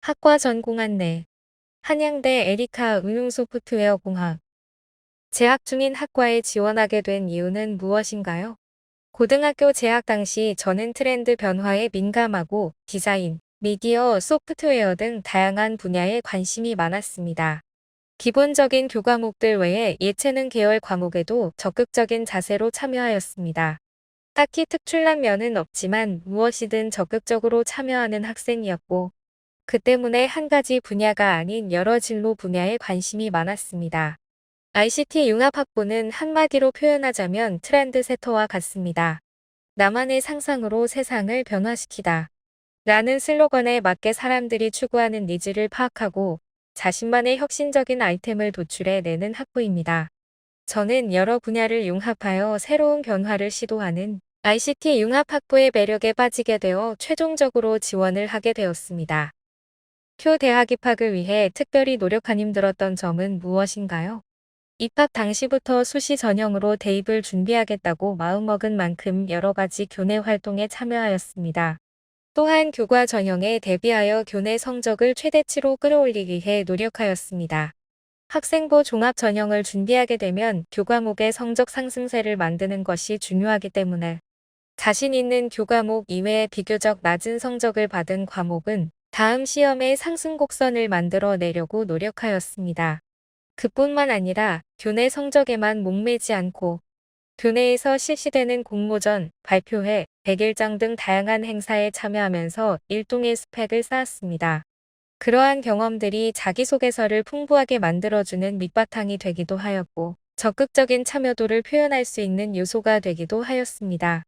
학과 전공 안내. 한양대 에리카 응용소프트웨어 공학. 재학 중인 학과에 지원하게 된 이유는 무엇인가요? 고등학교 재학 당시 저는 트렌드 변화에 민감하고 디자인, 미디어, 소프트웨어 등 다양한 분야에 관심이 많았습니다. 기본적인 교과목들 외에 예체능 계열 과목에도 적극적인 자세로 참여하였습니다. 딱히 특출난 면은 없지만 무엇이든 적극적으로 참여하는 학생이었고, 그 때문에 한 가지 분야가 아닌 여러 진로 분야에 관심이 많았습니다. ICT 융합학부는 한마디로 표현하자면 트렌드세터와 같습니다. 나만의 상상으로 세상을 변화시키다. 라는 슬로건에 맞게 사람들이 추구하는 니즈를 파악하고 자신만의 혁신적인 아이템을 도출해 내는 학부입니다. 저는 여러 분야를 융합하여 새로운 변화를 시도하는 ICT 융합학부의 매력에 빠지게 되어 최종적으로 지원을 하게 되었습니다. 대학 입학을 위해 특별히 노력한 힘들었던 점은 무엇인가요? 입학 당시부터 수시 전형으로 대입을 준비하겠다고 마음먹은 만큼 여러 가지 교내 활동에 참여하였습니다. 또한 교과 전형에 대비하여 교내 성적을 최대치로 끌어올리기 위해 노력하였습니다. 학생부 종합 전형을 준비하게 되면 교과목의 성적 상승세를 만드는 것이 중요하기 때문에 자신 있는 교과목 이외에 비교적 낮은 성적을 받은 과목은 다음 시험에 상승 곡선을 만들어 내려고 노력하였습니다. 그뿐만 아니라 교내 성적에만 목매지 않고 교내에서 실시되는 공모전, 발표회, 백일장 등 다양한 행사에 참여하면서 일종의 스펙을 쌓았습니다. 그러한 경험들이 자기소개서를 풍부하게 만들어주는 밑바탕이 되기도 하였고 적극적인 참여도를 표현할 수 있는 요소가 되기도 하였습니다.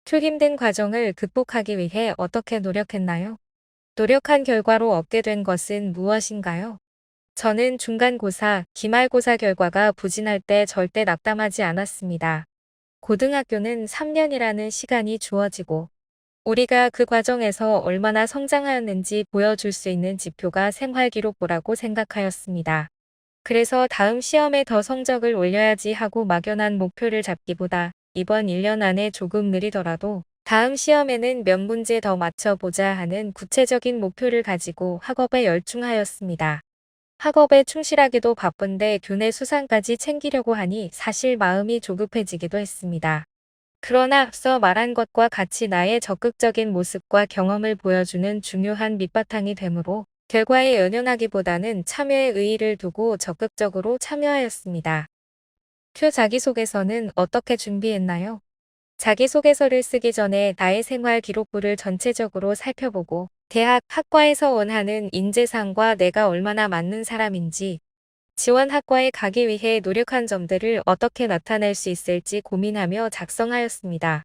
힘든 과정을 극복하기 위해 어떻게 노력했나요? 노력한 결과로 얻게 된 것은 무엇인가요? 저는 중간고사, 기말고사 결과가 부진할 때 절대 낙담하지 않았습니다. 고등학교는 3년이라는 시간이 주어지고 우리가 그 과정에서 얼마나 성장하였는지 보여줄 수 있는 지표가 생활기록부라고 생각하였습니다. 그래서 다음 시험에 더 성적을 올려야지 하고 막연한 목표를 잡기보다 이번 1년 안에 조금 느리더라도 다음 시험에는 몇 문제 더 맞춰보자 하는 구체적인 목표를 가지고 학업에 열중하였습니다. 학업에 충실하기도 바쁜데 교내 수상까지 챙기려고 하니 사실 마음이 조급해지기도 했습니다. 그러나 앞서 말한 것과 같이 나의 적극적인 모습과 경험을 보여주는 중요한 밑바탕이 되므로 결과에 연연하기보다는 참여에 의의를 두고 적극적으로 참여하였습니다. 자기소개서는 어떻게 준비했나요? 자기소개서를 쓰기 전에 나의 생활 기록부를 전체적으로 살펴보고 대학, 학과에서 원하는 인재상과 내가 얼마나 맞는 사람인지, 지원 학과에 가기 위해 노력한 점들을 어떻게 나타낼 수 있을지 고민하며 작성하였습니다.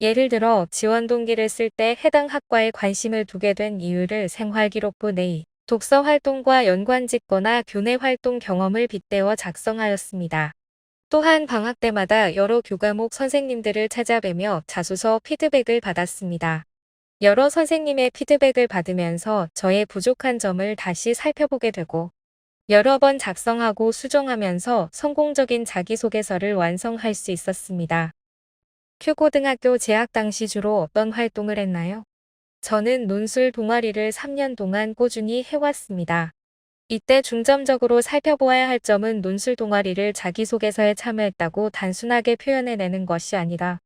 예를 들어 지원 동기를 쓸 때 해당 학과에 관심을 두게 된 이유를 생활기록부 내의 독서 활동과 연관짓거나 교내 활동 경험을 빗대어 작성하였습니다. 또한 방학 때마다 여러 교과목 선생님들을 찾아뵈며 자소서 피드백을 받았습니다. 여러 선생님의 피드백을 받으면서 저의 부족한 점을 다시 살펴보게 되고 여러 번 작성하고 수정하면서 성공적인 자기소개서를 완성할 수 있었습니다. 고등학교 재학 당시 주로 어떤 활동을 했나요? 저는 논술 동아리를 3년 동안 꾸준히 해왔습니다. 이때 중점적으로 살펴보아야 할 점은 논술 동아리를 자기소개서에 참여했다고 단순하게 표현해내는 것이 아니라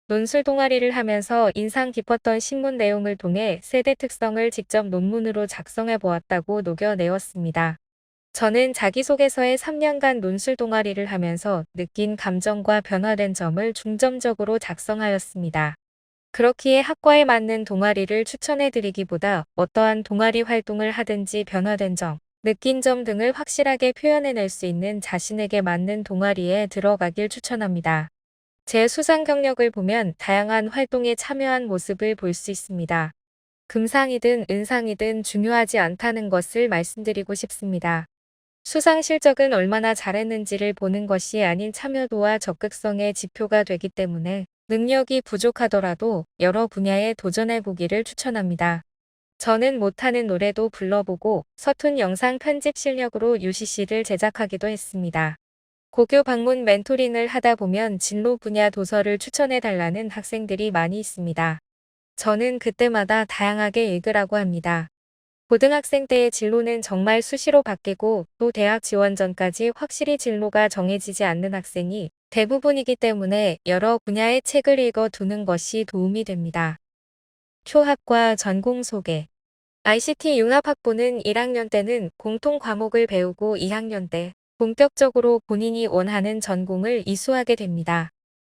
논술 동아리를 하면서 인상 깊었던 신문 내용을 통해 세대 특성을 직접 논문으로 작성해 보았다고 녹여내었습니다. 저는 자기소개서에 3년간 논술 동아리를 하면서 느낀 감정과 변화된 점을 중점적으로 작성하였습니다. 그렇기에 학과에 맞는 동아리를 추천해드리기보다 어떠한 동아리 활동을 하든지 변화된 점, 느낀 점 등을 확실하게 표현해낼 수 있는 자신에게 맞는 동아리에 들어가길 추천합니다. 제 수상 경력을 보면 다양한 활동에 참여한 모습을 볼 수 있습니다. 금상이든 은상이든 중요하지 않다는 것을 말씀드리고 싶습니다. 수상 실적은 얼마나 잘했는지를 보는 것이 아닌 참여도와 적극성의 지표가 되기 때문에 능력이 부족하더라도 여러 분야에 도전해보기를 추천합니다. 저는 못하는 노래도 불러보고 서툰 영상 편집 실력으로 UCC를 제작하기도 했습니다. 고교 방문 멘토링을 하다 보면 진로 분야 도서를 추천해달라는 학생들이 많이 있습니다. 저는 그때마다 다양하게 읽으라고 합니다. 고등학생 때의 진로는 정말 수시로 바뀌고 또 대학 지원 전까지 확실히 진로가 정해지지 않는 학생이 대부분이기 때문에 여러 분야의 책을 읽어 두는 것이 도움이 됩니다. 교학과 전공 소개. ICT 융합학부는 1학년 때는 공통 과목을 배우고 2학년 때 본격적으로 본인이 원하는 전공을 이수하게 됩니다.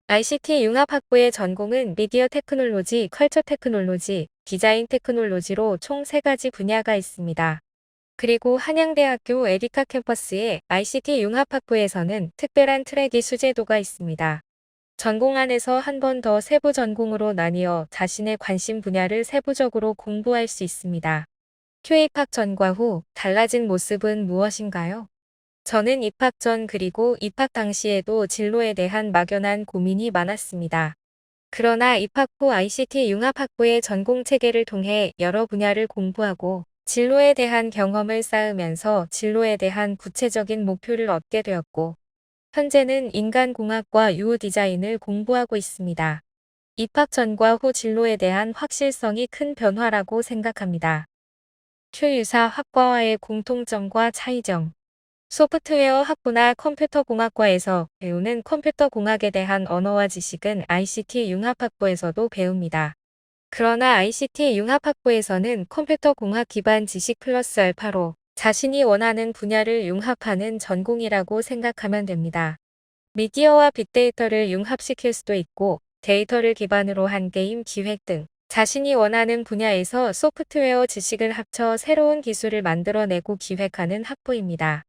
ICT 융합학부의 전공은 미디어 테크놀로지, 컬처 테크놀로지, 디자인 테크놀로지로 총 3가지 분야가 있습니다. 그리고 한양대학교 에디카 캠퍼스의 ICT 융합학부에서는 특별한 트랙이 수제도가 있습니다. 전공 안에서 한 번 더 세부 전공으로 나뉘어 자신의 관심 분야를 세부적으로 공부할 수 있습니다. 휴입학 전과 후 달라진 모습은 무엇인가요? 저는 입학 전 그리고 입학 당시에도 진로에 대한 막연한 고민이 많았습니다. 그러나 입학 후 ICT 융합학부의 전공 체계를 통해 여러 분야를 공부하고 진로에 대한 경험을 쌓으면서 진로에 대한 구체적인 목표를 얻게 되었고, 현재는 인간공학과 유후 디자인을 공부하고 있습니다. 입학 전과 후 진로에 대한 확실성이 큰 변화라고 생각합니다. 추유사 학과와의 공통점과 차이점. 소프트웨어 학부나 컴퓨터공학과에서 배우는 컴퓨터공학에 대한 언어와 지식은 ICT 융합학부에서도 배웁니다. 그러나 ICT 융합학부에서는 컴퓨터공학 기반 지식 플러스 알파로 자신이 원하는 분야를 융합하는 전공이라고 생각하면 됩니다. 미디어와 빅데이터를 융합시킬 수도 있고 데이터를 기반으로 한 게임 기획 등 자신이 원하는 분야에서 소프트웨어 지식을 합쳐 새로운 기술을 만들어내고 기획하는 학부입니다.